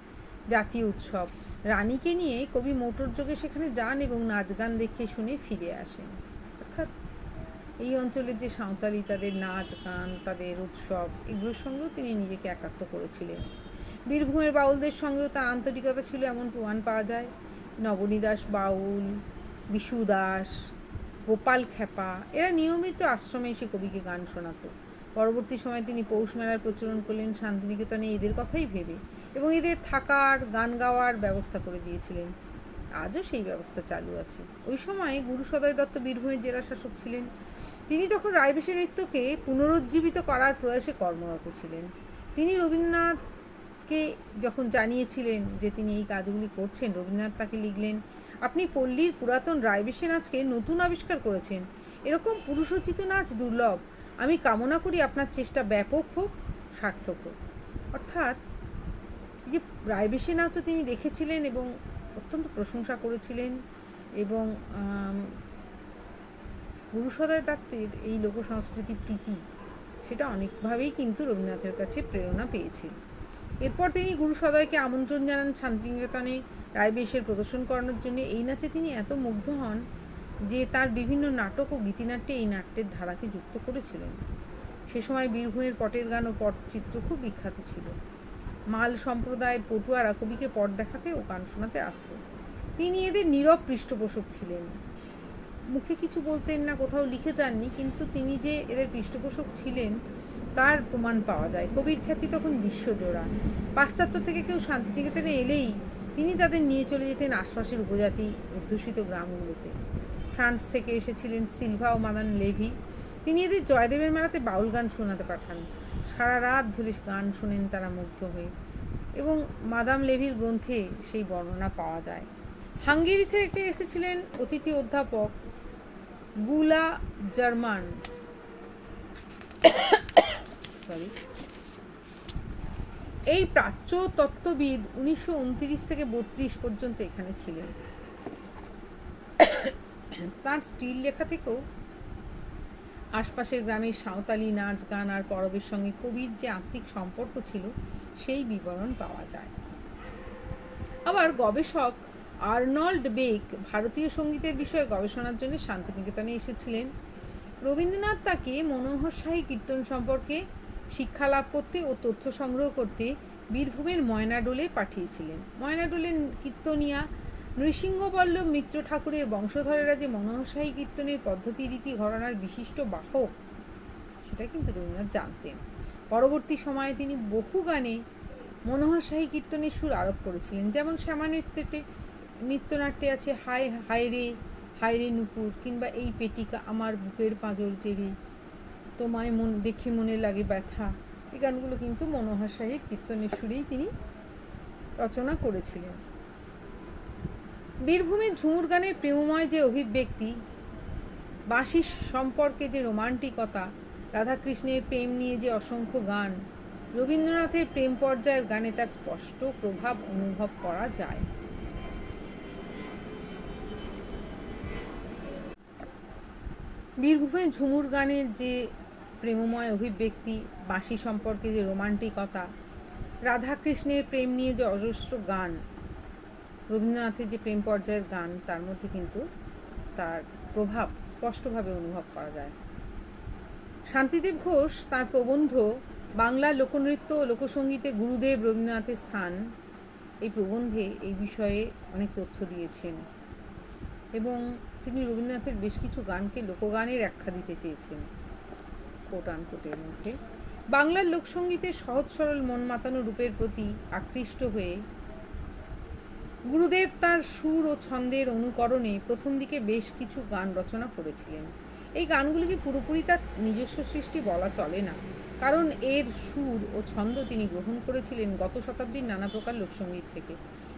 Speaker 1: জাতীয় উৎসব। রানীকে নিয়ে কবি মোটরযোগে সেখানে যান এবং নাচ গান দেখে শুনে ফিরে আসেন। অর্থাৎ এই অঞ্চলের যে সাঁওতালি, তাদের নাচ গান, তাদের উৎসব, এগুলোর সঙ্গেও তিনি নিজেকে একাত্ম করেছিলেন। বীরভূমের বাউলদের সঙ্গেও তার আন্তরিকতা ছিল এমন প্রমাণ পাওয়া যায়। নবনী দাস বাউল, বিশু দাস, গোপাল খেপা এরা নিয়মিত আশ্রমে এসে কবিকে গান শোনাত। পরবর্তী সময়ে তিনি পৌষ মেলার প্রচলন করলেন শান্তিনিকেতনে এদের কথাই ভেবে, এবং এদের থাকার, গান গাওয়ার ব্যবস্থা করে দিয়েছিলেন। আজও সেই ব্যবস্থা চালু আছে। ওই সময়ে গুরু সদয় দত্ত বীরভূমের জেলা শাসক ছিলেন। তিনি তখন রায়বেশী নৃত্যকে পুনরুজ্জীবিত করার প্রয়াসে কর্মরত ছিলেন। তিনি রবীন্দ্রনাথকে যখন জানিয়েছিলেন যে তিনি এই কাজগুলি করছেন, রবীন্দ্রনাথ তাকে লিখলেন, আপনি পল্লীর পুরাতন রায়বেশী নাচকে নতুন আবিষ্কার করেছেন, এরকম পুরুষোচিত নাচ দুর্লভ। আমি কামনা করি আপনার চেষ্টা ব্যাপক হোক, সার্থক হোক। অর্থাৎ যে রায়বেশী নাচও তিনি দেখেছিলেন এবং অত্যন্ত প্রশংসা করেছিলেন, এবং গুরু সদয় দত্তের এই লোকসংস্কৃতি প্রীতি সেটা অনেকভাবেই কিন্তু রবীন্দ্রনাথের কাছে প্রেরণা পেয়েছিল। এরপর তিনি গুরু সদয়কে আমন্ত্রণ জানান শান্তিনিকেতনে রায়বেশের প্রদর্শন করানোর জন্য। এই নাচে তিনি এত মুগ্ধ হন যে তার বিভিন্ন নাটক ও গীতিনাট্যে এই নাট্যের ধারাকে যুক্ত করেছিলেন। সে সময় বীরভূমের পটের গান ও পটচিত্র খুব বিখ্যাত ছিল। মাল সম্প্রদায়ের পটুয়ারা কবিকে পট দেখাতে ও গান শোনাতে আসত। তিনি এদের নীরব পৃষ্ঠপোষক ছিলেন, মুখে কিছু বলতেন না, কোথাও লিখে যাননি, কিন্তু তিনি যে এদের পৃষ্ঠপোষক ছিলেন তার প্রমাণ পাওয়া যায়। কবির খ্যাতি তখন বিশ্বজোড়া। পাশ্চাত্য থেকে কেউ শান্তিনিকেতনে এলেই তিনি তাদের নিয়ে চলে যেতেন আশপাশের উপজাতি অধ্যুষিত গ্রামগুলোতে। ফ্রান্স থেকে এসেছিলেন সিলভা ও মাদান লেভি। তিনি এদের জয়দেবের মেলাতে বাউল গান শোনাতে পাঠান। সারা রাত ধরে গান শোনেন তারা মুগ্ধ হয়ে, এবং মাদাম লেভির গ্রন্থে সেই বর্ণনা পাওয়া যায়। হাঙ্গেরি থেকে এসেছিলেন অতিথি অধ্যাপক গুলা জার্মানস। এই প্রাচ্য তত্ত্ববিদ 1929 থেকে 32 পর্যন্ত এখানে ছিলেন। তার স্টিল লেখা থেকেও আশপাশের গ্রামের সাঁওতালি নাচ গান আর পরবের সঙ্গে কবির যে আত্মিক সম্পর্ক ছিল সেই বিবরণ পাওয়া যায়। আবার গবেষক আর্নল্ড বেক ভারতীয় সঙ্গীতের বিষয়ে গবেষণার জন্য শান্তিনিকেতনে এসেছিলেন। রবীন্দ্রনাথ তাকে মনোহর শাহী কীর্তন সম্পর্কে শিক্ষা লাভ করতে ও তথ্য সংগ্রহ করতে বীরভূমের ময়নাডোলে পাঠিয়েছিলেন। ময়নাডোলের কীর্তনিয়া নৃসিংহবল্লভ মিত্র ঠাকুরের বংশধরেরা যে মনোহরশাহী কীর্তনের পদ্ধতি রীতি ঘরানার বিশিষ্ট বাহক, সেটা কিন্তু রবীন্দ্রনাথ জানতেন। পরবর্তী সময়ে তিনি বহু গানে মনোহরশাহী কীর্তনের সুর আরোপ করেছিলেন, যেমন শ্যামা নৃত্যনাট্যে আছে হায় হায় রে নুপুর, কিংবা এই পেটিকা আমার বুকের পাঁজর জেরি, তোমায় দেখে মনে লাগে ব্যথা। এই গানগুলো কিন্তু মনোহরশাহীর কীর্তনের সুরেই তিনি রচনা করেছিলেন। বীরভূমের ঝুমুর গানের প্রেমময় যে অভিব্যক্তি, বাঁশি সম্পর্কে যে রোমান্টিকতা, রাধাকৃষ্ণের প্রেম নিয়ে যে অসংখ্য গান, রবীন্দ্রনাথের প্রেম পর্যায়ের গানে তার স্পষ্ট প্রভাব অনুভব করা যায়। বীরভূমের ঝুমুর গানের যে প্রেমময় অভিব্যক্তি, বাঁশি সম্পর্কে যে রোমান্টিকতা, রাধাকৃষ্ণের প্রেম নিয়ে যে অজস্র গান, রবীন্দ্রনাথের যে প্রেম পর্যায়ের গান, তার মধ্যে কিন্তু তার প্রভাব স্পষ্টভাবে অনুভব করা যায়। শান্তিদেব ঘোষ তার প্রবন্ধ বাংলার লোকনৃত্য ও লোকসঙ্গীতে গুরুদেব রবীন্দ্রনাথের স্থান, এই প্রবন্ধে এই বিষয়ে অনেক তথ্য দিয়েছেন এবং তিনি রবীন্দ্রনাথের বেশ কিছু গানকে লোকগানের আখ্যা দিতে চেয়েছেন কোট আনকোটের মধ্যে। বাংলার লোকসঙ্গীতের সহজ সরল মন মাতানো রূপের প্রতি আকৃষ্ট হয়ে গুরুদেব তার সুর ও ছন্দের অনুকরণে প্রথম দিকে বেশ কিছু গান রচনা করেছিলেন। এই গানগুলিকে পুরোপুরি তার নিজস্ব সৃষ্টি বলা চলে না, কারণ এর সুর ও ছন্দ তিনি গ্রহণ করেছিলেন গত শতাব্দীর নানা প্রকার লোকসঙ্গীত থেকে।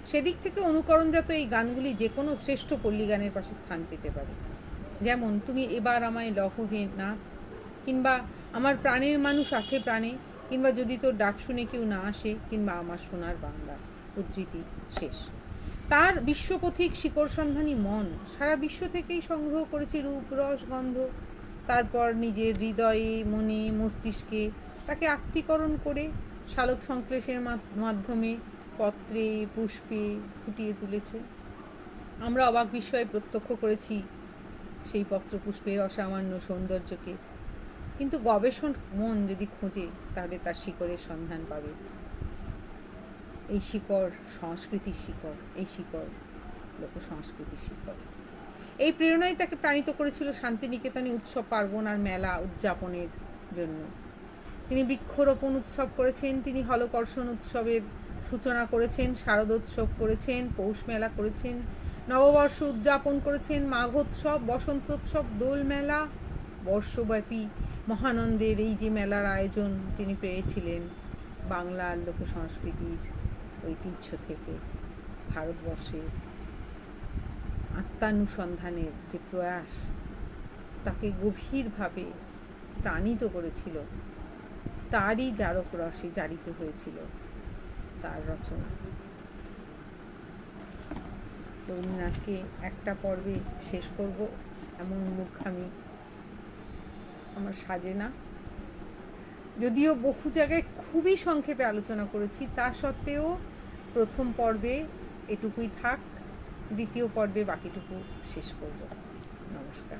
Speaker 1: সেদিক থেকে অনুকরণজাত এই গানগুলি যে কোনো শ্রেষ্ঠ পল্লী গানের পাশে স্থান পেতে পারে, যেমন তুমি এবার আমায় লহ হে নাথ, কিংবা আমার প্রাণের মানুষ আছে প্রাণে, কিংবা যদি তোর ডাক শুনে কেউ না আসে, কিংবা আমার সোনার বাংলা। উদ্ধৃতি শেষ। তার বিশ্বপথিক শিকড় সন্ধানী মন সারা বিশ্ব থেকেই সংগ্রহ করেছে রূপ রস গন্ধ, তারপর নিজের হৃদয়ে মনে মস্তিষ্কে তাকে আত্মীকরণ করে শালক সংশ্লেষের মাধ্যমে পত্রে পুষ্পে ফুটিয়ে তুলেছে। আমরা অবাক বিস্ময়ে প্রত্যক্ষ করেছি সেই পত্র পুষ্পের অসামান্য সৌন্দর্যকে, কিন্তু গবেষণ মন যদি খোঁজে তাহলে তার শিকড়ের সন্ধান পাবে। এই শিকড় সংস্কৃতির শিকড়, এই শিকড় লোক সংস্কৃতির শিকড়। এই প্রেরণাই তাকে প্রাণিত করেছিল শান্তিনিকেতনে উৎসব পার্বণ আর মেলা উদযাপনের জন্য। তিনি বৃক্ষরোপণ উৎসব করেছেন, তিনি হলকর্ষণ উৎসবের সূচনা করেছেন, শারদোৎসব করেছেন, পৌষ মেলা করেছেন, নববর্ষ উদযাপন করেছেন, মাঘোৎসব, বসন্তোৎসব, দোল মেলা। বর্ষব্যাপী মহানন্দের এই যে মেলার আয়োজন তিনি পেয়েছিলেন বাংলার লোক সংস্কৃতির ঐতিহ্য থেকে, ভারতবর্ষের আত্মানুসন্ধানের যে প্রয়াস তাকে গভীরভাবে প্রাণিত করেছিল, তারই জারক রসে জারিত হয়েছিল তার রচনা। রবীন্দ্রনাথকে একটা পর্বে শেষ করব এমন মূর্খামি আমার সাজে না। যদিও বহু জায়গায় খুবই সংক্ষেপে আলোচনা করেছি, তা সত্ত্বেও প্রথম পর্বে এটুকুই থাক, দ্বিতীয় পর্বে বাকিটুকু শেষ করব। নমস্কার।